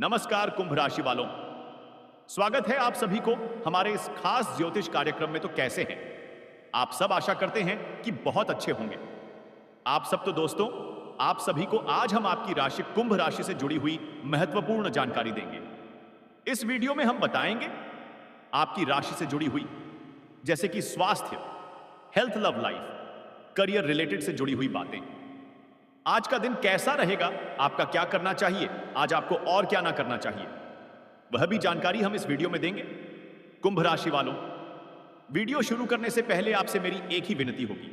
नमस्कार कुंभ राशि वालों। स्वागत है आप सभी को हमारे इस खास ज्योतिष कार्यक्रम में। तो कैसे हैं आप सब? आशा करते हैं कि बहुत अच्छे होंगे आप सब। तो दोस्तों, आप सभी को आज हम आपकी राशि कुंभ राशि से जुड़ी हुई महत्वपूर्ण जानकारी देंगे। इस वीडियो में हम बताएंगे आपकी राशि से जुड़ी हुई, जैसे कि स्वास्थ्य, health, love life, career related से जुड़ी हुई बातें। आज का दिन कैसा रहेगा, आपका क्या करना चाहिए, आज आपको और क्या ना करना चाहिए, वह भी जानकारी हम इस वीडियो में देंगे। कुंभ राशि वालों, वीडियो शुरू करने से पहले आपसे मेरी एक ही विनती होगी।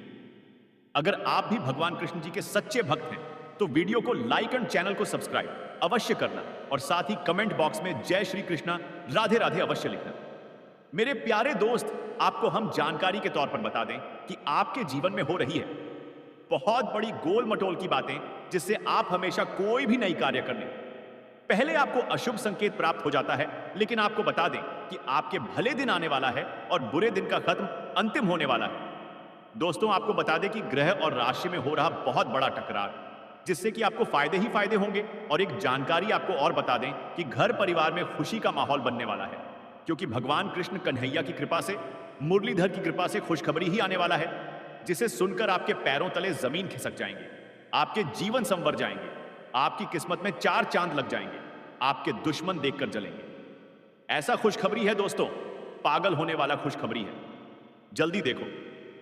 अगर आप भी भगवान कृष्ण जी के सच्चे भक्त हैं तो वीडियो को लाइक एंड चैनल को सब्सक्राइब अवश्य करना, और साथ ही कमेंट बॉक्स में जय श्री कृष्णा, राधे राधे अवश्य लिखना। मेरे प्यारे दोस्त, आपको हम जानकारी के तौर पर बता दें कि आपके जीवन में हो रही है बहुत बड़ी गोल मटोल की बातें, जिससे आप हमेशा कोई भी नई कार्य करने पहले आपको अशुभ संकेत प्राप्त हो जाता है। लेकिन आपको बता दें कि आपके भले दिन आने वाला है और बुरे दिन का खत्म अंतिम होने वाला है। दोस्तों, आपको बता दें कि ग्रह और राशि में हो रहा बहुत बड़ा टकराव, जिससे कि आपको फायदे ही फायदे होंगे। और एक जानकारी आपको और बता दें कि घर परिवार में खुशी का माहौल बनने वाला है, क्योंकि भगवान कृष्ण कन्हैया की कृपा से, मुरलीधर की कृपा से खुशखबरी ही आने वाला है, जिसे सुनकर आपके पैरों तले जमीन खिसक जाएंगे, आपके जीवन संवर जाएंगे, आपकी किस्मत में चार चांद लग जाएंगे, आपके दुश्मन देखकर जलेंगे। ऐसा खुशखबरी है दोस्तों, पागल होने वाला खुशखबरी है। जल्दी देखो,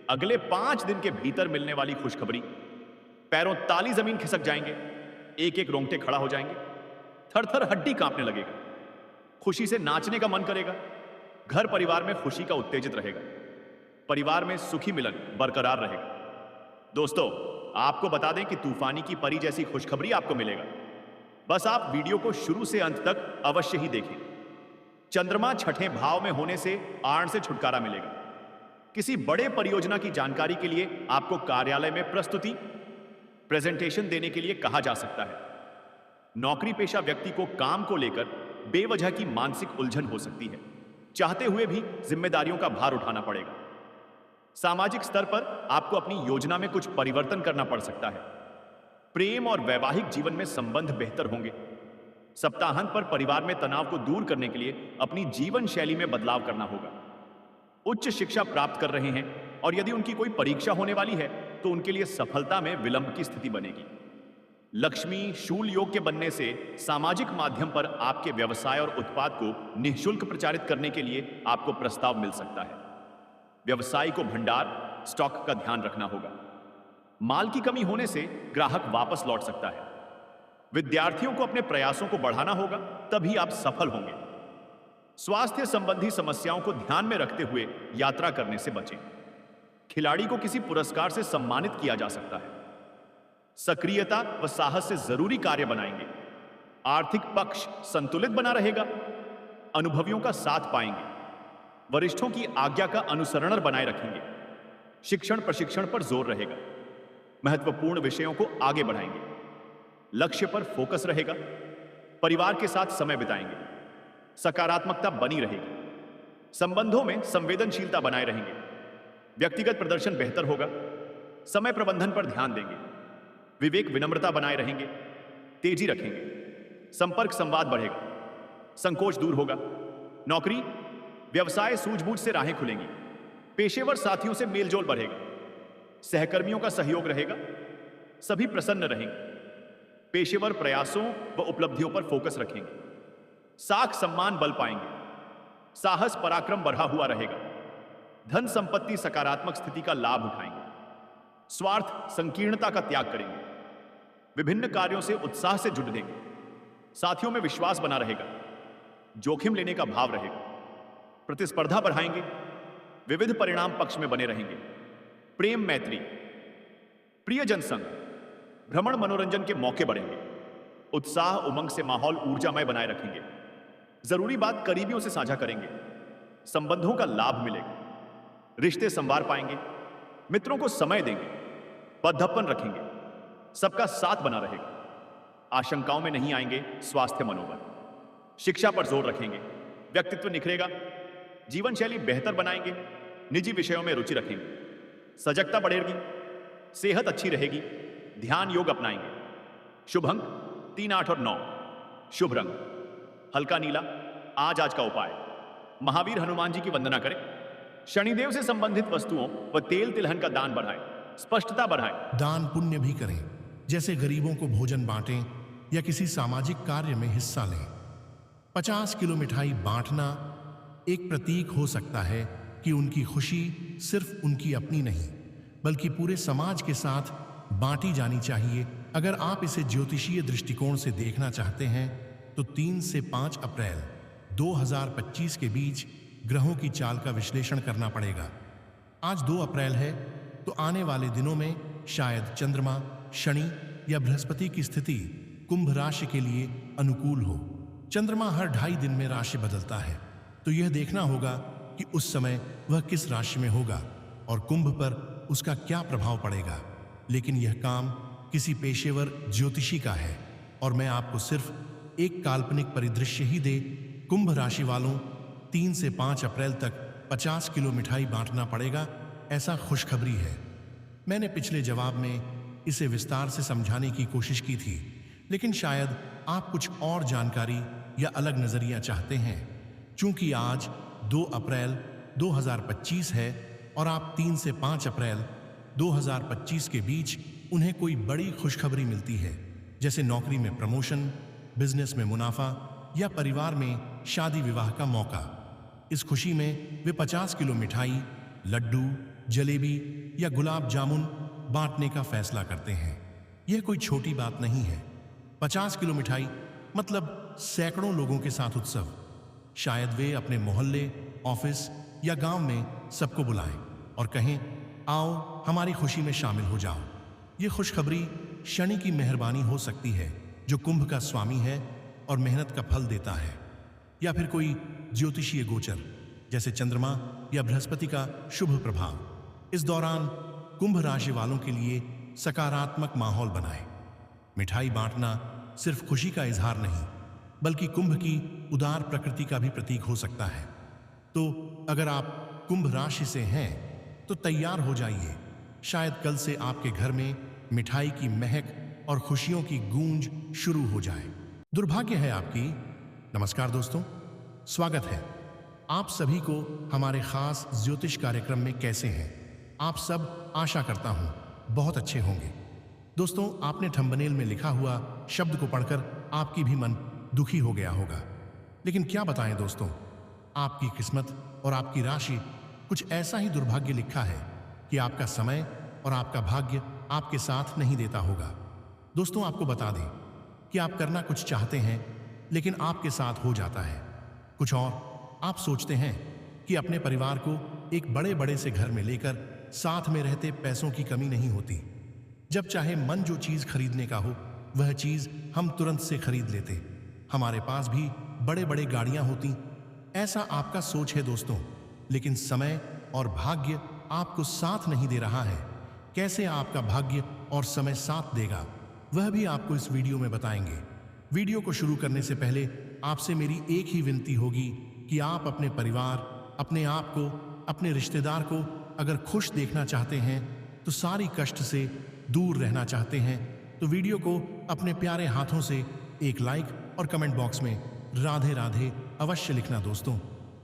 अगले 5 दिन के भीतर मिलने वाली खुशखबरी। पैरों ताली जमीन खिसक जाएंगे, एक एक रोंगटे खड़ा हो जाएंगे, थर थर हड्डी कांपने लगेगा, खुशी से नाचने का मन करेगा, घर परिवार में खुशी का उत्तेजित रहेगा, परिवार में सुखी मिलन बरकरार रहेगा। दोस्तों, आपको बता दें कि तूफानी की परी जैसी खुशखबरी आपको मिलेगा। बस आप वीडियो को शुरू से अंत तक अवश्य ही देखें। चंद्रमा छठे भाव में होने से आड़ से छुटकारा मिलेगा। किसी बड़े परियोजना की जानकारी के लिए आपको कार्यालय में प्रस्तुति, प्रेजेंटेशन देने के लिए कहा जा सकता है। नौकरी पेशा व्यक्ति को काम को लेकर बेवजह की मानसिक उलझन हो सकती है, चाहते हुए भी जिम्मेदारियों का भार उठाना पड़ेगा। सामाजिक स्तर पर आपको अपनी योजना में कुछ परिवर्तन करना पड़ सकता है। प्रेम और वैवाहिक जीवन में संबंध बेहतर होंगे। सप्ताहांत पर परिवार में तनाव को दूर करने के लिए अपनी जीवन शैली में बदलाव करना होगा। उच्च शिक्षा प्राप्त कर रहे हैं और यदि उनकी कोई परीक्षा होने वाली है तो उनके लिए सफलता में विलंब की स्थिति बनेगी। लक्ष्मी शूल योग के बनने से सामाजिक माध्यम पर आपके व्यवसाय और उत्पाद को निःशुल्क प्रचारित करने के लिए आपको प्रस्ताव मिल सकता है। व्यवसाय को भंडार, स्टॉक का ध्यान रखना होगा। माल की कमी होने से ग्राहक वापस लौट सकता है। विद्यार्थियों को अपने प्रयासों को बढ़ाना होगा, तभी आप सफल होंगे। स्वास्थ्य संबंधी समस्याओं को ध्यान में रखते हुए यात्रा करने से बचें। खिलाड़ी को किसी पुरस्कार से सम्मानित किया जा सकता है। सक्रियता व साहस से जरूरी कार्य बनाएंगे। आर्थिक पक्ष संतुलित बना रहेगा। अनुभवियों का साथ पाएंगे। वरिष्ठों की आज्ञा का अनुसरण बनाए रखेंगे। शिक्षण प्रशिक्षण पर जोर रहेगा। महत्वपूर्ण विषयों को आगे बढ़ाएंगे। लक्ष्य पर फोकस रहेगा। परिवार के साथ समय बिताएंगे। सकारात्मकता बनी रहेगी। संबंधों में संवेदनशीलता बनाए रहेंगे। व्यक्तिगत प्रदर्शन बेहतर होगा। समय प्रबंधन पर ध्यान देंगे। विवेक विनम्रता बनाए रहेंगे। तेजी रखेंगे। संपर्क संवाद बढ़ेगा। संकोच दूर होगा। नौकरी व्यवसाय सूझबूझ से राहें खुलेंगी। पेशेवर साथियों से मेलजोल बढ़ेगा। सहकर्मियों का सहयोग रहेगा। सभी प्रसन्न रहेंगे। पेशेवर प्रयासों व उपलब्धियों पर फोकस रखेंगे। साख सम्मान बल पाएंगे। साहस पराक्रम बढ़ा हुआ रहेगा। धन संपत्ति सकारात्मक स्थिति का लाभ उठाएंगे। स्वार्थ संकीर्णता का त्याग करेंगे। विभिन्न कार्यों से उत्साह से जुड़ देंगे। साथियों में विश्वास बना रहेगा। जोखिम लेने का भाव रहेगा। प्रतिस्पर्धा बढ़ाएंगे। विविध परिणाम पक्ष में बने रहेंगे। प्रेम मैत्री, प्रियजन संग, भ्रमण मनोरंजन के मौके बढ़ेंगे। उत्साह उमंग से माहौल ऊर्जामय बनाए रखेंगे। जरूरी बात करीबियों से साझा करेंगे। संबंधों का लाभ मिलेगा। रिश्ते संवार पाएंगे। मित्रों को समय देंगे। बद्धप्पन रखेंगे। सबका साथ बना रहेगा। आशंकाओं में नहीं आएंगे। स्वास्थ्य मनोबल, शिक्षा पर जोर रखेंगे। व्यक्तित्व निखरेगा। जीवन शैली बेहतर बनाएंगे। निजी विषयों में रुचि रखेंगे। सजगता बढ़ेगी। सेहत अच्छी रहेगी। ध्यान योग अपनाएंगे। शुभ अंक 3, 8 और 9। शुभ रंग हल्का नीला आज आज का उपाय। महावीर हनुमान जी की वंदना करें। शनिदेव से संबंधित वस्तुओं व तेल तिलहन का दान बढ़ाएं, स्पष्टता बढ़ाएं। दान पुण्य भी करें, जैसे गरीबों को भोजन बांटें या किसी सामाजिक कार्य में हिस्सा लें। 50 किलो मिठाई बांटना एक प्रतीक हो सकता है कि उनकी खुशी सिर्फ उनकी अपनी नहीं बल्कि पूरे समाज के साथ बांटी जानी चाहिए। अगर आप इसे ज्योतिषीय दृष्टिकोण से देखना चाहते हैं तो 3 से 5 अप्रैल 2025 के बीच ग्रहों की चाल का विश्लेषण करना पड़ेगा। आज 2 अप्रैल है तो आने वाले दिनों में शायद चंद्रमा, शनि या बृहस्पति की स्थिति कुंभ राशि के लिए अनुकूल हो। चंद्रमा हर 2.5 दिन में राशि बदलता है, तो यह देखना होगा कि उस समय वह किस राशि में होगा और कुंभ पर उसका क्या प्रभाव पड़ेगा। लेकिन यह काम किसी पेशेवर ज्योतिषी का है और मैं आपको सिर्फ एक काल्पनिक परिदृश्य ही दे। कुंभ राशि वालों 3 से 5 अप्रैल तक 50 किलो मिठाई बांटना पड़ेगा, ऐसा खुशखबरी है। मैंने पिछले जवाब में इसे विस्तार से समझाने की कोशिश की थी, लेकिन शायद आप कुछ और जानकारी या अलग नजरिया चाहते हैं। चूंकि आज 2 अप्रैल 2025 है और आप 3 से 5 अप्रैल 2025 के बीच उन्हें कोई बड़ी खुशखबरी मिलती है, जैसे नौकरी में प्रमोशन, बिजनेस में मुनाफा या परिवार में शादी विवाह का मौका। इस खुशी में वे 50 किलो मिठाई, लड्डू, जलेबी या गुलाब जामुन बांटने का फैसला करते हैं। यह कोई छोटी बात नहीं है। 50 किलो मिठाई मतलब सैकड़ों लोगों के साथ उत्सव। शायद वे अपने मोहल्ले, ऑफिस या गांव में सबको बुलाएं और कहें, आओ हमारी खुशी में शामिल हो जाओ। ये खुशखबरी शनि की मेहरबानी हो सकती है, जो कुंभ का स्वामी है और मेहनत का फल देता है, या फिर कोई ज्योतिषीय गोचर जैसे चंद्रमा या बृहस्पति का शुभ प्रभाव। इस दौरान कुंभ राशि वालों के लिए सकारात्मक माहौल बनाएं। मिठाई बांटना सिर्फ खुशी का इजहार नहीं बल्कि कुंभ की उदार प्रकृति का भी प्रतीक हो सकता है। तो अगर आप कुंभ राशि से हैं तो तैयार हो जाइए। शायद कल से आपके घर में मिठाई की महक और खुशियों की गूंज शुरू हो जाए। दुर्भाग्य है आपकी। नमस्कार दोस्तों, स्वागत है आप सभी को हमारे खास ज्योतिष कार्यक्रम में। कैसे हैं आप सब? आशा करता हूं बहुत अच्छे होंगे। दोस्तों, आपने थंबनेल में लिखा हुआ शब्द को पढ़कर आपकी भी मन दुखी हो गया होगा। लेकिन क्या बताएं दोस्तों, आपकी किस्मत और आपकी राशि कुछ ऐसा ही दुर्भाग्य लिखा है कि आपका समय और आपका भाग्य आपके साथ नहीं देता होगा। दोस्तों, आपको बता दें कि आप करना कुछ चाहते हैं लेकिन आपके साथ हो जाता है कुछ और। आप सोचते हैं कि अपने परिवार को एक बड़े से घर में लेकर साथ में रहते पैसों की कमी नहीं होती। जब चाहे मन जो चीज खरीदने का हो वह चीज हम तुरंत से खरीद लेते। हमारे पास भी बड़े गाड़ियां होती। ऐसा आपका सोच है दोस्तों, लेकिन समय और भाग्य आपको साथ नहीं दे रहा है। कैसे आपका भाग्य और समय साथ देगा वह भी आपको इस वीडियो में बताएंगे। वीडियो को शुरू करने से पहले आपसे मेरी एक ही विनती होगी कि आप अपने परिवार, अपने आप को, अपने रिश्तेदार को अगर खुश देखना चाहते हैं, तो सारी कष्ट से दूर रहना चाहते हैं, तो वीडियो को अपने प्यारे हाथों से एक लाइक और कमेंट बॉक्स में राधे राधे अवश्य लिखना दोस्तों।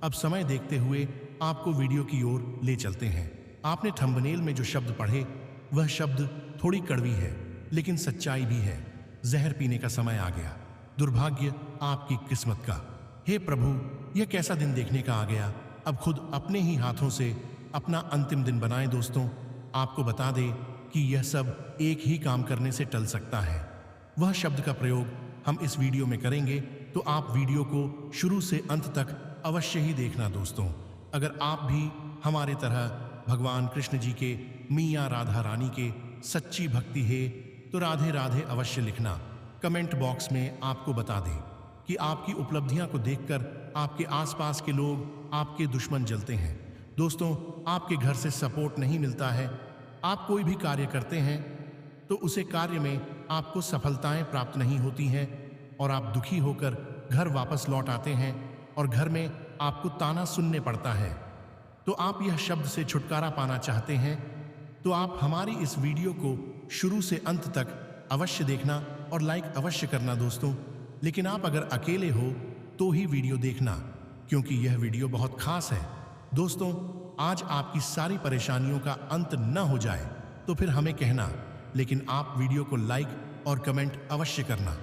अब समय देखते हुए आपको वीडियो की ओर ले चलते हैं। आपने थंबनेल में जो शब्द पढ़े वह शब्द थोड़ी कड़वी है, लेकिन सच्चाई भी है। जहर पीने का समय आ गया। दुर्भाग्य आपकी किस्मत का। हे प्रभु, यह कैसा दिन देखने का आ गया। अब खुद अपने ही हाथों से अपना अंतिम दिन बनाएं दोस्तों। आपको बता दें कि यह सब एक ही काम करने से टल सकता है। वह शब्द का प्रयोग हम इस वीडियो में करेंगे, तो आप वीडियो को शुरू से अंत तक अवश्य ही देखना दोस्तों। अगर आप भी हमारे तरह भगवान कृष्ण जी के, मियाँ राधा रानी के सच्ची भक्ति है, तो राधे राधे अवश्य लिखना। कमेंट बॉक्स में आपको बता दें कि आपकी उपलब्धियां को देखकर आपके आसपास के लोग, आपके दुश्मन जलते हैं। दोस्तों, आपके घर से सपोर्ट नहीं मिलता है। आप कोई भी कार्य करते हैं तो उसे कार्य में आपको सफलताएं प्राप्त नहीं होती हैं और आप दुखी होकर घर वापस लौट आते हैं और घर में आपको ताना सुनने पड़ता है। तो आप यह शब्द से छुटकारा पाना चाहते हैं, तो आप हमारी इस वीडियो को शुरू से अंत तक अवश्य देखना और लाइक अवश्य करना दोस्तों। लेकिन आप अगर अकेले हो तो ही वीडियो देखना, क्योंकि यह वीडियो बहुत खास है। दोस्तों, आज आपकी सारी परेशानियों का अंत न हो जाए तो फिर हमें कहना, लेकिन आप वीडियो को लाइक और कमेंट अवश्य करना।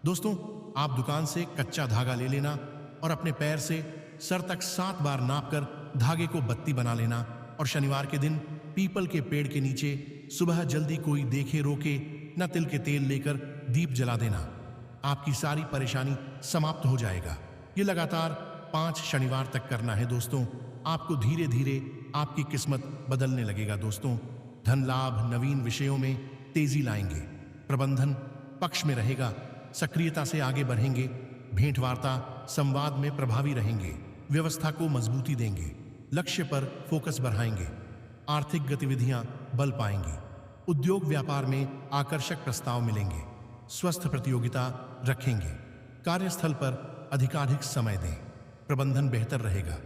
दोस्तों, आप दुकान से कच्चा धागा ले लेना और अपने पैर से सर तक 7 बार नापकर धागे को बत्ती बना लेना और शनिवार के दिन पीपल के पेड़ के नीचे सुबह जल्दी कोई देखे रोके न तिल के तेल लेकर दीप जला देना। आपकी सारी परेशानी समाप्त हो जाएगा। ये लगातार 5 शनिवार तक करना है दोस्तों। आपको धीरे धीरे आपकी किस्मत बदलने लगेगा दोस्तों। धन लाभ नवीन विषयों में तेजी लाएंगे, प्रबंधन पक्ष में रहेगा, सक्रियता से आगे बढ़ेंगे, भेंट वार्ता संवाद में प्रभावी रहेंगे, व्यवस्था को मजबूती देंगे, लक्ष्य पर फोकस बढ़ाएंगे, आर्थिक गतिविधियां बल पाएंगी, उद्योग व्यापार में आकर्षक प्रस्ताव मिलेंगे, स्वस्थ प्रतियोगिता रखेंगे, कार्यस्थल पर अधिकाधिक समय दें, प्रबंधन बेहतर रहेगा,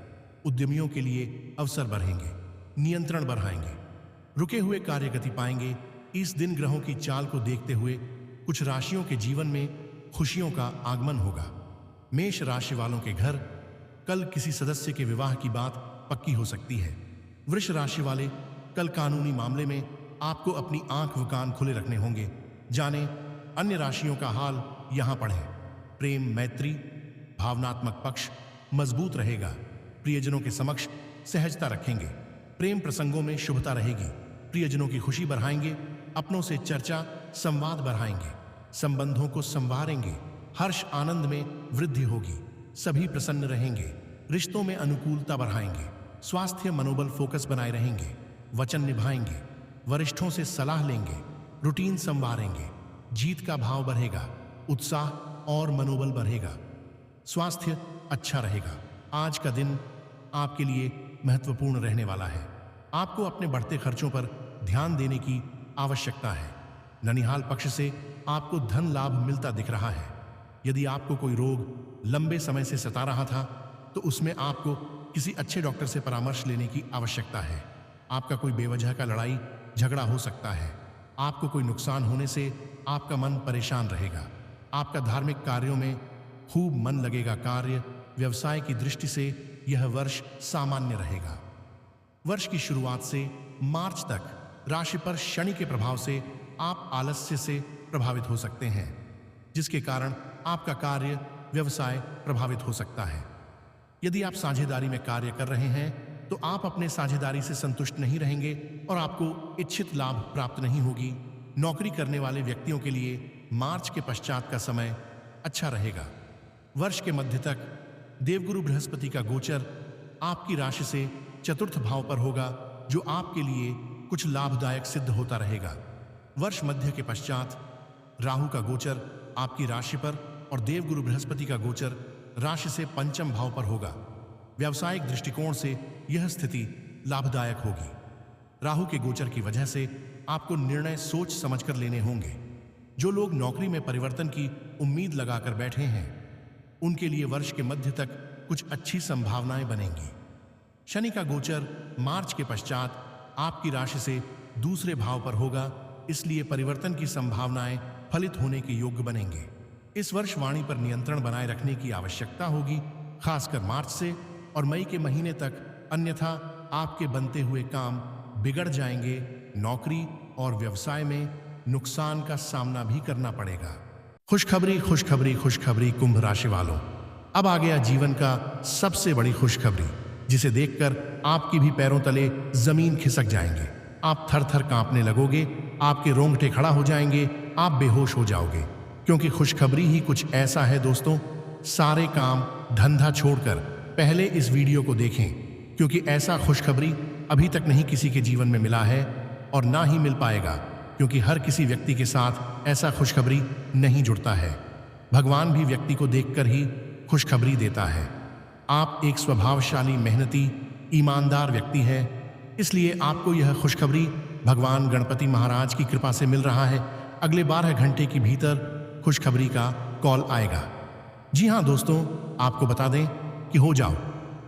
उद्यमियों के लिए अवसर बढ़ेंगे, नियंत्रण बढ़ाएंगे, रुके हुए कार्य गति पाएंगे। इस दिन ग्रहों की चाल को देखते हुए कुछ राशियों के जीवन में खुशियों का आगमन होगा। मेष राशि वालों के घर कल किसी सदस्य के विवाह की बात पक्की हो सकती है। वृष राशि वाले कल कानूनी मामले में आपको अपनी आंख व कान खुले रखने होंगे। जाने अन्य राशियों का हाल यहां पढ़ें। प्रेम मैत्री भावनात्मक पक्ष मजबूत रहेगा। प्रियजनों के समक्ष सहजता रखेंगे। प्रेम प्रसंगों में शुभता रहेगी। प्रियजनों की खुशी बढ़ाएंगे। अपनों से चर्चा संवाद बढ़ाएंगे। संबंधों को संवारेंगे। हर्ष आनंद में वृद्धि होगी। सभी प्रसन्न रहेंगे। रिश्तों में अनुकूलता बढ़ाएंगे। स्वास्थ्य मनोबल फोकस बनाए रहेंगे। वचन निभाएंगे। वरिष्ठों से सलाह लेंगे। रूटीन संवारेंगे। जीत का भाव बढ़ेगा। उत्साह और मनोबल बढ़ेगा। स्वास्थ्य अच्छा रहेगा। आज का दिन आपके लिए महत्वपूर्ण रहने वाला है। आपको अपने बढ़ते खर्चों पर ध्यान देने की आवश्यकता है। ननिहाल पक्ष से आपको धन लाभ मिलता दिख रहा है। यदि आपको कोई रोग लंबे समय से सता रहा था तो उसमें आपको किसी अच्छे डॉक्टर से परामर्श लेने की आवश्यकता है। आपका कोई बेवजह का लड़ाई झगड़ा हो सकता है। आपको कोई नुकसान होने से आपका मन परेशान रहेगा। आपका धार्मिक कार्यों में खूब मन लगेगा। कार्य व्यवसाय की दृष्टि से यह वर्ष सामान्य रहेगा। वर्ष की शुरुआत से मार्च तक राशि पर शनि के प्रभाव से आप आलस्य से प्रभावित हो सकते हैं, जिसके कारण आपका कार्य व्यवसाय प्रभावित हो सकता है। यदि आप साझेदारी में कार्य कर रहे हैं तो आप अपने साझेदारी से संतुष्ट नहीं रहेंगे और आपको इच्छित लाभ प्राप्त नहीं होगी। नौकरी करने वाले व्यक्तियों के लिए मार्च के पश्चात का समय अच्छा रहेगा। वर्ष के मध्य तक देवगुरु बृहस्पति का गोचर आपकी राशि से चतुर्थ भाव पर होगा, जो आपके लिए कुछ लाभदायक सिद्ध होता रहेगा। वर्ष मध्य के पश्चात राहु का गोचर आपकी राशि पर और देवगुरु बृहस्पति का गोचर राशि से पंचम भाव पर होगा। व्यावसायिक दृष्टिकोण से यह स्थिति लाभदायक होगी। राहु के गोचर की वजह से आपको निर्णय सोच समझकर लेने होंगे। जो लोग नौकरी में परिवर्तन की उम्मीद लगाकर बैठे हैं, उनके लिए वर्ष के मध्य तक कुछ अच्छी संभावनाएं बनेंगी। शनि का गोचर मार्च के पश्चात आपकी राशि से दूसरे भाव पर होगा, इसलिए परिवर्तन की संभावनाएं फलित होने के योग्य बनेंगे। इस वर्ष वाणी पर नियंत्रण बनाए रखने की आवश्यकता होगी, खासकर मार्च से और मई के महीने तक, अन्यथा आपके बनते हुए काम बिगड़ जाएंगे। नौकरी और व्यवसाय में नुकसान का सामना भी करना पड़ेगा। खुशखबरी खुशखबरी खुशखबरी कुंभ राशि वालों, अब आ गया जीवन का सबसे बड़ी खुशखबरी, जिसे देखकर आपकी भी पैरों तले जमीन खिसक जाएंगे। आप थर थर कांपने लगोगे, आपके रोंगटे खड़ा हो जाएंगे, आप बेहोश हो जाओगे, क्योंकि खुशखबरी ही कुछ ऐसा है दोस्तों। सारे काम धंधा छोड़कर पहले इस वीडियो को देखें, क्योंकि ऐसा खुशखबरी अभी तक नहीं किसी के जीवन में मिला है और ना ही मिल पाएगा, क्योंकि हर किसी व्यक्ति के साथ ऐसा खुशखबरी नहीं जुड़ता है। भगवान भी व्यक्ति को देखकर ही खुशखबरी देता है। आप एक स्वभावशाली, मेहनती, ईमानदार व्यक्ति हैं, इसलिए आपको यह खुशखबरी भगवान गणपति महाराज की कृपा से मिल रहा है। अगले 12 घंटे के भीतर खुशखबरी का कॉल आएगा। जी हाँ दोस्तों, आपको बता दें कि हो जाओ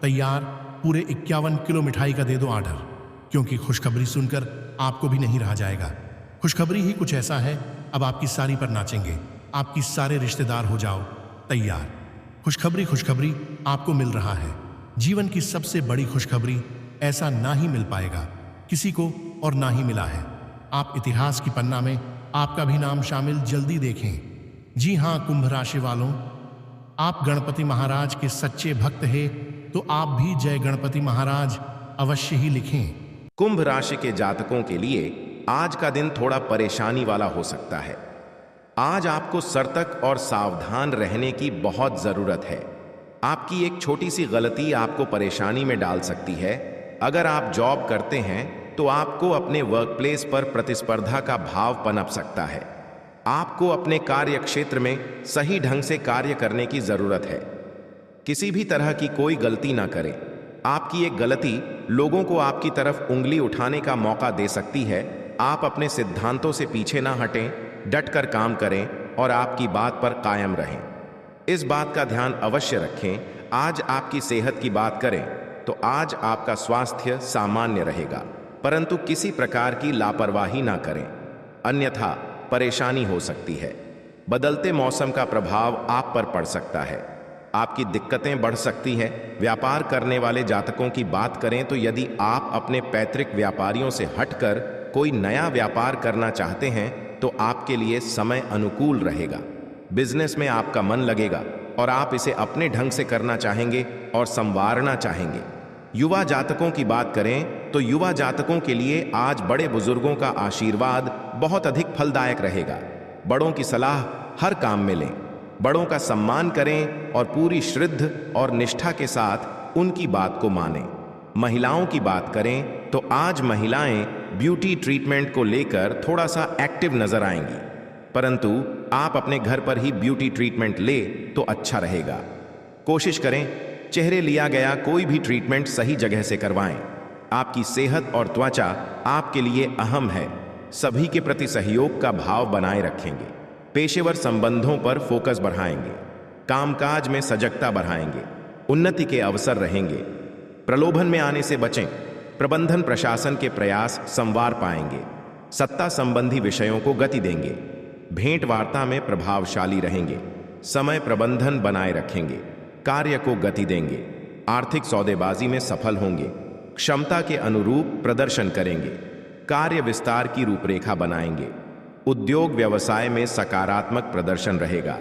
तैयार, पूरे 51 किलो मिठाई का दे दो ऑर्डर, क्योंकि खुशखबरी सुनकर आपको भी नहीं रहा जाएगा। खुशखबरी ही कुछ ऐसा है, अब आपकी सारी पर नाचेंगे, आपकी सारे रिश्तेदार हो जाओ तैयार। खुशखबरी खुशखबरी आपको मिल रहा है। जीवन की सबसे बड़ी खुशखबरी, ऐसा ना ही मिल पाएगा किसी को और ना ही मिला है। आप इतिहास की पन्ना में आपका भी नाम शामिल जल्दी देखें। जी हां कुंभ राशि वालों, आप गणपति महाराज के सच्चे भक्त हैं तो आप भी जय गणपति महाराज अवश्य ही लिखें। कुंभ राशि के जातकों के लिए आज का दिन थोड़ा परेशानी वाला हो सकता है। आज आपको सतर्क और सावधान रहने की बहुत जरूरत है। आपकी एक छोटी सी गलती आपको परेशानी में डाल सकती है। अगर आप जॉब करते हैं तो आपको अपने वर्कप्लेस पर प्रतिस्पर्धा का भाव पनप सकता है। आपको अपने कार्य क्षेत्र में सही ढंग से कार्य करने की जरूरत है। किसी भी तरह की कोई गलती ना करें। आपकी एक गलती लोगों को आपकी तरफ उंगली उठाने का मौका दे सकती है। आप अपने सिद्धांतों से पीछे ना हटें, डटकर काम करें और आपकी बात पर कायम रहें। इस बात का ध्यान अवश्य रखें। आज आपकी सेहत की बात करें तो आज आपका स्वास्थ्य सामान्य रहेगा, परंतु किसी प्रकार की लापरवाही ना करें, अन्यथा परेशानी हो सकती है। बदलते मौसम का प्रभाव आप पर पड़ सकता है। आपकी दिक्कतें बढ़ सकती है। व्यापार करने वाले जातकों की बात करें तो यदि आप अपने पैतृक व्यापारियों से हटकर कोई नया व्यापार करना चाहते हैं तो आपके लिए समय अनुकूल रहेगा। बिजनेस में आपका मन लगेगा और आप इसे अपने ढंग से करना चाहेंगे और संवारना चाहेंगे। युवा जातकों की बात करें तो युवा जातकों के लिए आज बड़े बुजुर्गों का आशीर्वाद बहुत अधिक फलदायक रहेगा। बड़ों की सलाह हर काम में लें, बड़ों का सम्मान करें और पूरी श्रद्धा और निष्ठा के साथ उनकी बात को मानें। महिलाओं की बात करें तो आज महिलाएं ब्यूटी ट्रीटमेंट को लेकर थोड़ा सा एक्टिव नजर आएंगी, परंतु आप अपने घर पर ही ब्यूटी ट्रीटमेंट ले तो अच्छा रहेगा। कोशिश करें चेहरे लिया गया कोई भी ट्रीटमेंट सही जगह से करवाएं। आपकी सेहत और त्वचा आपके लिए अहम है। सभी के प्रति सहयोग का भाव बनाए रखेंगे। पेशेवर संबंधों पर फोकस बढ़ाएंगे। कामकाज में सजगता बढ़ाएंगे। उन्नति के अवसर रहेंगे। प्रलोभन में आने से बचें। प्रबंधन प्रशासन के प्रयास संवार पाएंगे। सत्ता संबंधी विषयों को गति देंगे। भेंट वार्ता में प्रभावशाली रहेंगे। समय प्रबंधन बनाए रखेंगे। कार्य को गति देंगे। आर्थिक सौदेबाजी में सफल होंगे। क्षमता के अनुरूप प्रदर्शन करेंगे। कार्य विस्तार की रूपरेखा बनाएंगे। उद्योग व्यवसाय में सकारात्मक प्रदर्शन रहेगा।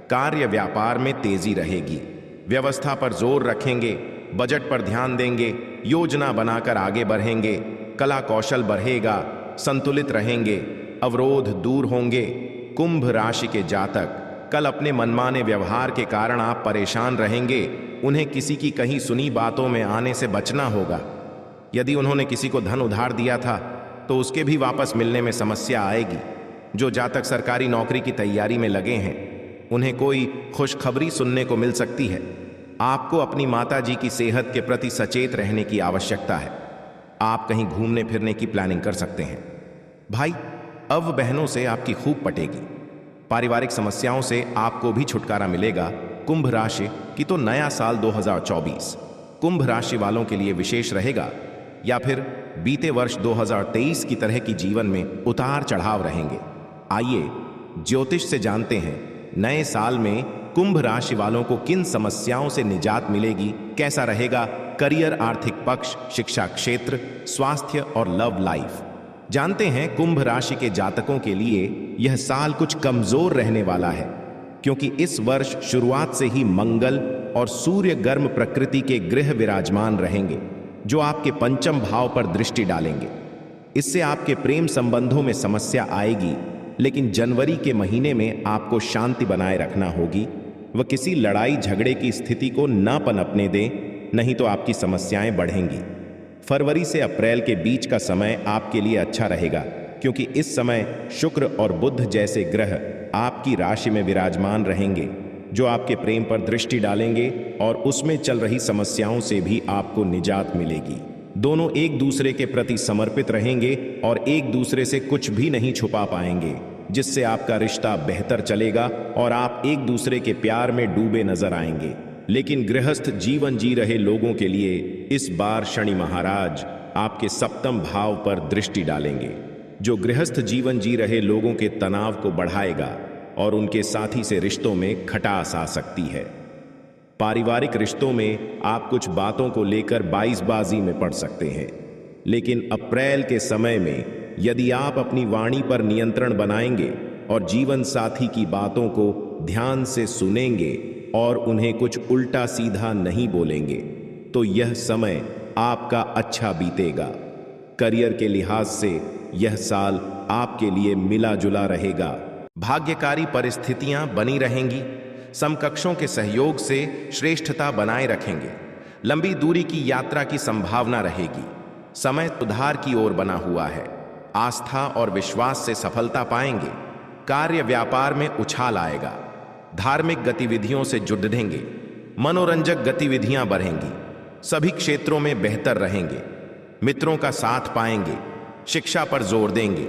कार्य व्यापार में तेजी रहेगी। व्यवस्था पर जोर रखेंगे। बजट पर ध्यान देंगे। योजना बनाकर आगे बढ़ेंगे। कला कौशल बढ़ेगा। संतुलित रहेंगे। अवरोध दूर होंगे। कुंभ राशि के जातक कल अपने मनमाने व्यवहार के कारण आप परेशान रहेंगे। उन्हें किसी की कहीं सुनी बातों में आने से बचना होगा। यदि उन्होंने किसी को धन उधार दिया था तो उसके भी वापस मिलने में समस्या आएगी। जो जातक सरकारी नौकरी की तैयारी में लगे हैं उन्हें कोई खुशखबरी सुनने को मिल सकती है। आपको अपनी माता जी की सेहत के प्रति सचेत रहने की आवश्यकता है। आप कहीं घूमने फिरने की प्लानिंग कर सकते हैं। भाई अब बहनों से आपकी खूब पटेगी। पारिवारिक समस्याओं से आपको भी छुटकारा मिलेगा। कुंभ राशि की तो नया साल 2024 कुंभ राशि वालों के लिए विशेष रहेगा या फिर बीते वर्ष 2023 की तरह की जीवन में उतार चढ़ाव रहेंगे। आइए ज्योतिष से जानते हैं नए साल में कुंभ राशि वालों को किन समस्याओं से निजात मिलेगी, कैसा रहेगा करियर, आर्थिक पक्ष, शिक्षा क्षेत्र, स्वास्थ्य और लव लाइफ। जानते हैं कुंभ राशि के जातकों के लिए यह साल कुछ कमजोर रहने वाला है, क्योंकि इस वर्ष शुरुआत से ही मंगल और सूर्य गर्म प्रकृति के ग्रह विराजमान रहेंगे जो आपके पंचम भाव पर दृष्टि डालेंगे। इससे आपके प्रेम संबंधों में समस्या आएगी, लेकिन जनवरी के महीने में आपको शांति बनाए रखना होगी। वह किसी लड़ाई झगड़े की स्थिति को ना पनपने दें, नहीं तो आपकी समस्याएं बढ़ेंगी। फरवरी से अप्रैल के बीच का समय आपके लिए अच्छा रहेगा, क्योंकि इस समय शुक्र और बुध जैसे ग्रह आपकी राशि में विराजमान रहेंगे जो आपके प्रेम पर दृष्टि डालेंगे और उसमें चल रही समस्याओं से भी आपको निजात मिलेगी। दोनों एक दूसरे के प्रति समर्पित रहेंगे और एक दूसरे से कुछ भी नहीं छुपा पाएंगे, जिससे आपका रिश्ता बेहतर चलेगा और आप एक दूसरे के प्यार में डूबे नजर आएंगे। लेकिन गृहस्थ जीवन जी रहे लोगों के लिए इस बार शनि महाराज आपके सप्तम भाव पर दृष्टि डालेंगे, जो गृहस्थ जीवन जी रहे लोगों के तनाव को बढ़ाएगा और उनके साथी से रिश्तों में खटास आ सकती है। पारिवारिक रिश्तों में आप कुछ बातों को लेकर बाईसबाजी में पड़ सकते हैं, लेकिन अप्रैल के समय में यदि आप अपनी वाणी पर नियंत्रण बनाएंगे और जीवन साथी की बातों को ध्यान से सुनेंगे और उन्हें कुछ उल्टा सीधा नहीं बोलेंगे, तो यह समय आपका अच्छा बीतेगा। करियर के लिहाज से यह साल आपके लिए मिला जुला रहेगा। भाग्यकारी परिस्थितियां बनी रहेंगी। समकक्षों के सहयोग से श्रेष्ठता बनाए रखेंगे। लंबी दूरी की यात्रा की संभावना रहेगी। समय सुधार की ओर बना हुआ है। आस्था और विश्वास से सफलता पाएंगे। कार्य व्यापार में उछाल आएगा। धार्मिक गतिविधियों से जुड़ेंगे। मनोरंजक गतिविधियां बढ़ेंगी। सभी क्षेत्रों में बेहतर रहेंगे। मित्रों का साथ पाएंगे। शिक्षा पर जोर देंगे।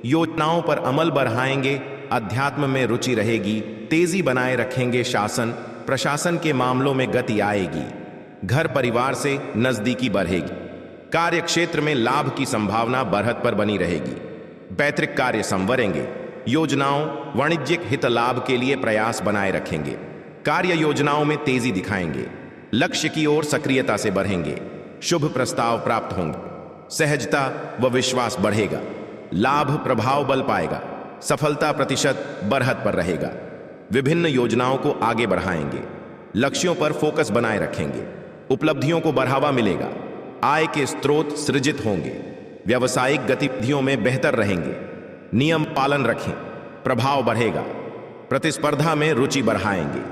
योजनाओं पर अमल बढ़ाएंगे। अध्यात्म में रुचि रहेगी। तेजी बनाए रखेंगे। शासन प्रशासन के मामलों में गति आएगी। घर परिवार से नजदीकी बढ़ेगी। कार्य क्षेत्र में लाभ की संभावना बढ़त पर बनी रहेगी। पैतृक कार्य संवरेंगे। योजनाओं वाणिज्यिक हित लाभ के लिए प्रयास बनाए रखेंगे। कार्य योजनाओं में तेजी दिखाएंगे। लक्ष्य की ओर सक्रियता से बढ़ेंगे। शुभ प्रस्ताव प्राप्त होंगे। सहजता व विश्वास बढ़ेगा। लाभ प्रभाव बल पाएगा। सफलता प्रतिशत बढ़त पर रहेगा। विभिन्न योजनाओं को आगे बढ़ाएंगे। लक्ष्यों पर फोकस बनाए रखेंगे। उपलब्धियों को बढ़ावा मिलेगा। आय के स्रोत सृजित होंगे। व्यावसायिक गतिविधियों में बेहतर रहेंगे। नियम पालन रखें। प्रभाव बढ़ेगा। प्रतिस्पर्धा में रुचि बढ़ाएंगे।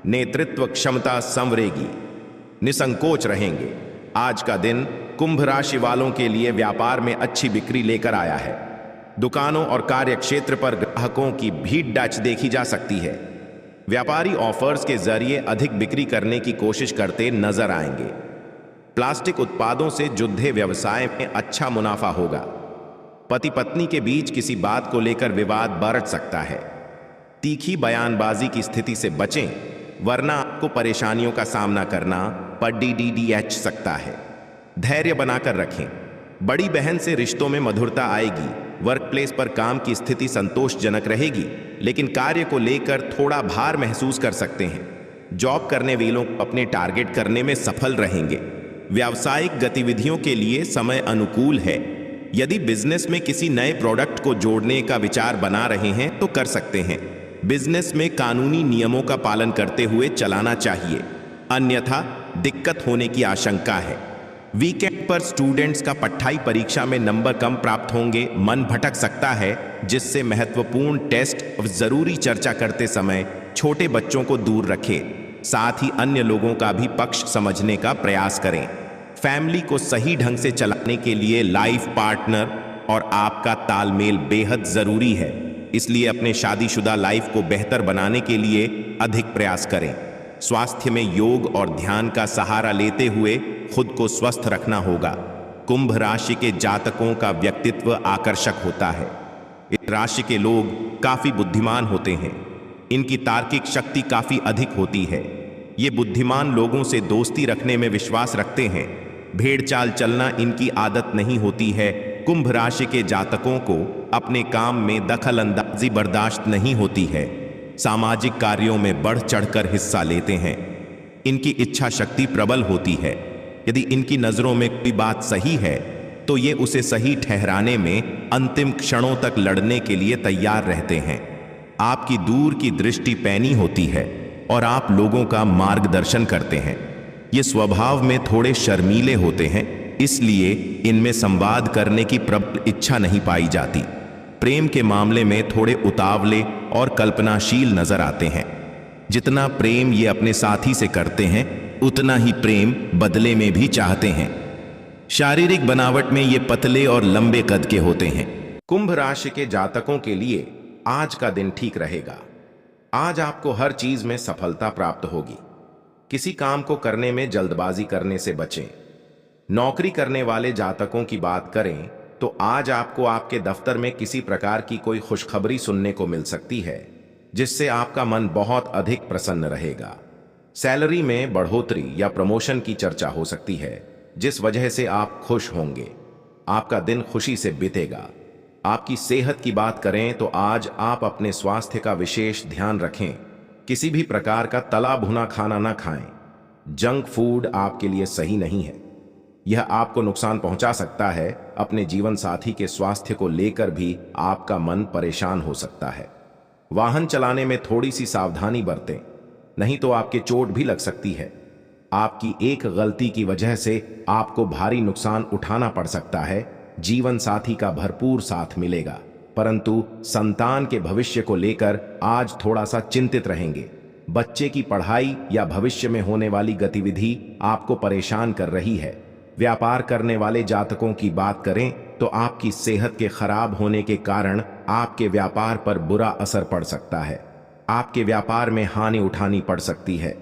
नेतृत्व क्षमता संवरेगी। निसंकोच रहेंगे। आज का दिन कुंभ राशि वालों के लिए व्यापार में अच्छी बिक्री लेकर आया है। दुकानों और कार्य क्षेत्र पर ग्राहकों की भीड़ डाच देखी जा सकती है। व्यापारी ऑफर्स के जरिए अधिक बिक्री करने की कोशिश करते नजर आएंगे। प्लास्टिक उत्पादों से जुड़े व्यवसाय में अच्छा मुनाफा होगा। पति पत्नी के बीच किसी बात को लेकर विवाद बढ़ सकता है। तीखी बयानबाजी की स्थिति से बचें, वरना आपको परेशानियों का सामना करना पड़ सकता है। धैर्य बनाकर रखें। बड़ी बहन से रिश्तों में मधुरता आएगी। वर्क प्लेस पर काम की स्थिति संतोषजनक रहेगी, लेकिन कार्य को लेकर थोड़ा भार महसूस कर सकते हैं। जॉब करने वालों को अपने टारगेट करने में सफल रहेंगे। व्यावसायिक गतिविधियों के लिए समय अनुकूल है। यदि बिजनेस में किसी नए प्रोडक्ट को जोड़ने का विचार बना रहे हैं तो कर सकते हैं। बिजनेस में कानूनी नियमों का पालन करते हुए चलाना चाहिए, अन्यथा दिक्कत होने की आशंका है। वीकेंड पर स्टूडेंट्स का पढ़ाई परीक्षा में नंबर कम प्राप्त होंगे। मन भटक सकता है, जिससे महत्वपूर्ण टेस्ट और जरूरी चर्चा करते समय छोटे बच्चों को दूर रखें। साथ ही अन्य लोगों का भी पक्ष समझने का प्रयास करें। फैमिली को सही ढंग से चलाने के लिए लाइफ पार्टनर और आपका तालमेल बेहद जरूरी है। इसलिए अपने शादीशुदा लाइफ को बेहतर बनाने के लिए अधिक प्रयास करें। स्वास्थ्य में योग और ध्यान का सहारा लेते हुए खुद को स्वस्थ रखना होगा। कुंभ राशि के जातकों का व्यक्तित्व आकर्षक होता है। इस राशि के लोग काफी बुद्धिमान होते हैं। इनकी तार्किक शक्ति काफी अधिक होती है। ये बुद्धिमान लोगों से दोस्ती रखने में विश्वास रखते हैं। भेड़ चाल चलना इनकी आदत नहीं होती है। कुंभ राशि के जातकों को अपने काम में दखल अंदाजी बर्दाश्त नहीं होती है। सामाजिक कार्यों में बढ़ चढ़कर हिस्सा लेते हैं। इनकी इच्छा शक्ति प्रबल होती है। यदि इनकी नजरों में कोई बात सही है तो ये उसे सही ठहराने में अंतिम क्षणों तक लड़ने के लिए तैयार रहते हैं। आपकी दूर की दृष्टि पैनी होती है और आप लोगों का मार्गदर्शन करते हैं। ये स्वभाव में थोड़े शर्मीले होते हैं, इसलिए इनमें संवाद करने की प्रबल इच्छा नहीं पाई जाती। प्रेम के मामले में थोड़े उतावले और कल्पनाशील नजर आते हैं। जितना प्रेम ये अपने साथी से करते हैं, उतना ही प्रेम बदले में भी चाहते हैं। शारीरिक बनावट में ये पतले और लंबे कद के होते हैं। कुंभ राशि के जातकों के लिए आज का दिन ठीक रहेगा। आज आपको हर चीज में सफलता प्राप्त होगी। किसी काम को करने में जल्दबाजी करने से बचें। नौकरी करने वाले जातकों की बात करें तो आज आपको आपके दफ्तर में किसी प्रकार की कोई खुशखबरी सुनने को मिल सकती है, जिससे आपका मन बहुत अधिक प्रसन्न रहेगा। सैलरी में बढ़ोतरी या प्रमोशन की चर्चा हो सकती है, जिस वजह से आप खुश होंगे। आपका दिन खुशी से बीतेगा। आपकी सेहत की बात करें तो आज आप अपने स्वास्थ्य का विशेष ध्यान रखें। किसी भी प्रकार का तला भुना खाना ना खाएं। जंक फूड आपके लिए सही नहीं है। यह आपको नुकसान पहुंचा सकता है। अपने जीवन साथी के स्वास्थ्य को लेकर भी आपका मन परेशान हो सकता है। वाहन चलाने में थोड़ी सी सावधानी बरतें, नहीं तो आपके चोट भी लग सकती है। आपकी एक गलती की वजह से आपको भारी नुकसान उठाना पड़ सकता है। जीवन साथी का भरपूर साथ मिलेगा, परंतु संतान के भविष्य को लेकर आज थोड़ा सा चिंतित रहेंगे। बच्चे की पढ़ाई या भविष्य में होने वाली गतिविधि आपको परेशान कर रही है। व्यापार करने वाले जातकों की बात करें तो आपकी सेहत के खराब होने के कारण आपके व्यापार पर बुरा असर पड़ सकता है। आपके व्यापार में हानि उठानी पड़ सकती है।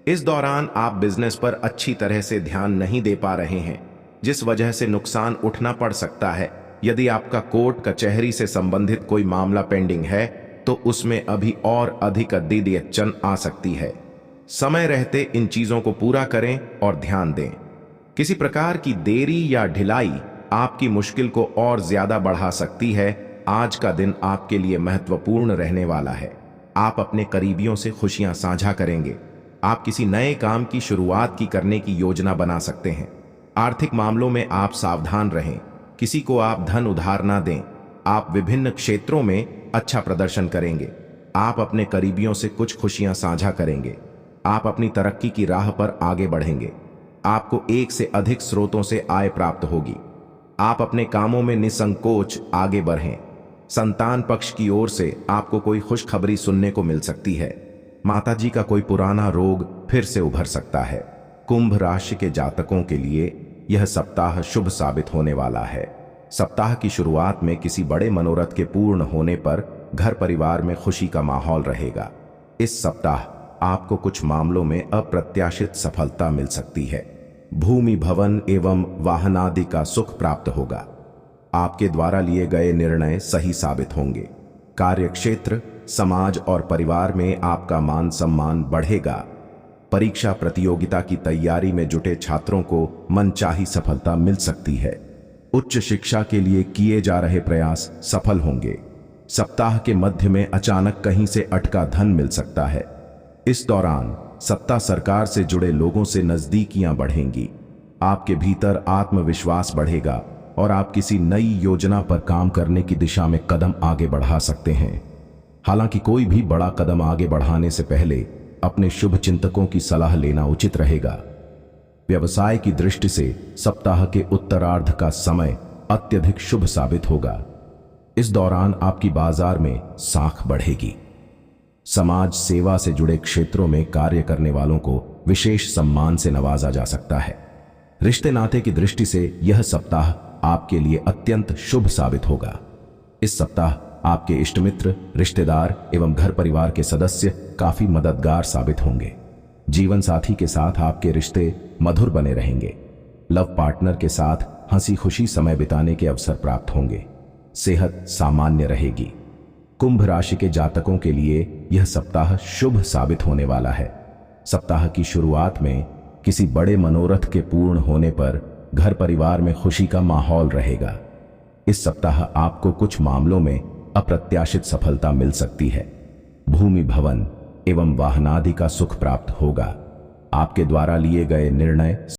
इस दौरान आप बिजनेस पर अच्छी तरह से ध्यान नहीं दे पा रहे हैं, जिस वजह से नुकसान उठना पड़ सकता है। यदि आपका कोर्ट कचहरी से संबंधित कोई मामला पेंडिंग है तो उसमें अभी और अधिक अड़चन आ सकती है। समय रहते इन चीजों को पूरा करें और ध्यान दें। किसी प्रकार की देरी या ढिलाई आपकी मुश्किल को और ज्यादा बढ़ा सकती है। आज का दिन आपके लिए महत्वपूर्ण रहने वाला है। आप अपने करीबियों से खुशियां साझा करेंगे। आप किसी नए काम की शुरुआत करने की योजना बना सकते हैं। आर्थिक मामलों में आप सावधान रहें। किसी को आप धन उधार ना दें। आप विभिन्न क्षेत्रों में अच्छा प्रदर्शन करेंगे। आप अपने करीबियों से कुछ खुशियां साझा करेंगे। आप अपनी तरक्की की राह पर आगे बढ़ेंगे। आपको एक से अधिक स्रोतों से आय प्राप्त होगी। आप अपने कामों में निसंकोच आगे बढ़ें। संतान पक्ष की ओर से आपको कोई खुशखबरी सुनने को मिल सकती है। माताजी का कोई पुराना रोग फिर से उभर सकता है। कुंभ राशि के जातकों के लिए यह सप्ताह शुभ साबित होने वाला है। सप्ताह की शुरुआत में किसी बड़े मनोरथ के पूर्ण होने पर घर परिवार में खुशी का माहौल रहेगा। इस सप्ताह आपको कुछ मामलों में अप्रत्याशित सफलता मिल सकती है। भूमि, भवन एवं वाहन आदि का सुख प्राप्त होगा। आपके द्वारा लिए गए निर्णय सही साबित होंगे। कार्यक्षेत्र, समाज और परिवार में आपका मान सम्मान बढ़ेगा। परीक्षा प्रतियोगिता की तैयारी में जुटे छात्रों को मनचाही सफलता मिल सकती है। उच्च शिक्षा के लिए किए जा रहे प्रयास सफल होंगे। सप्ताह के मध्य में अचानक कहीं से अटका धन मिल सकता है। इस दौरान सत्ता सरकार से जुड़े लोगों से नजदीकियां बढ़ेंगी। आपके भीतर आत्मविश्वास बढ़ेगा और आप किसी नई योजना पर काम करने की दिशा में कदम आगे बढ़ा सकते हैं। हालांकि कोई भी बड़ा कदम आगे बढ़ाने से पहले अपने शुभ चिंतकों की सलाह लेना उचित रहेगा। व्यवसाय की दृष्टि से सप्ताह के उत्तरार्ध का समय अत्यधिक शुभ साबित होगा। इस दौरान आपकी बाजार में साख बढ़ेगी। समाज सेवा से जुड़े क्षेत्रों में कार्य करने वालों को विशेष सम्मान से नवाजा जा सकता है। रिश्ते नाते की दृष्टि से यह सप्ताह आपके लिए अत्यंत शुभ साबित होगा। इस सप्ताह आपके इष्ट मित्र, रिश्तेदार एवं घर परिवार के सदस्य काफी मददगार साबित होंगे। जीवन साथी के साथ आपके रिश्ते मधुर बने रहेंगे। लव पार्टनर के साथ हंसी खुशी समय बिताने के अवसर प्राप्त होंगे। सेहत सामान्य रहेगी। कुंभ राशि के जातकों के लिए यह सप्ताह शुभ साबित होने वाला है। सप्ताह की शुरुआत में किसी बड़े मनोरथ के पूर्ण होने पर घर परिवार में खुशी का माहौल रहेगा। इस सप्ताह आपको कुछ मामलों में अप्रत्याशित सफलता मिल सकती है। भूमि, भवन एवं वाहनादि का सुख प्राप्त होगा। आपके द्वारा लिए गए निर्णय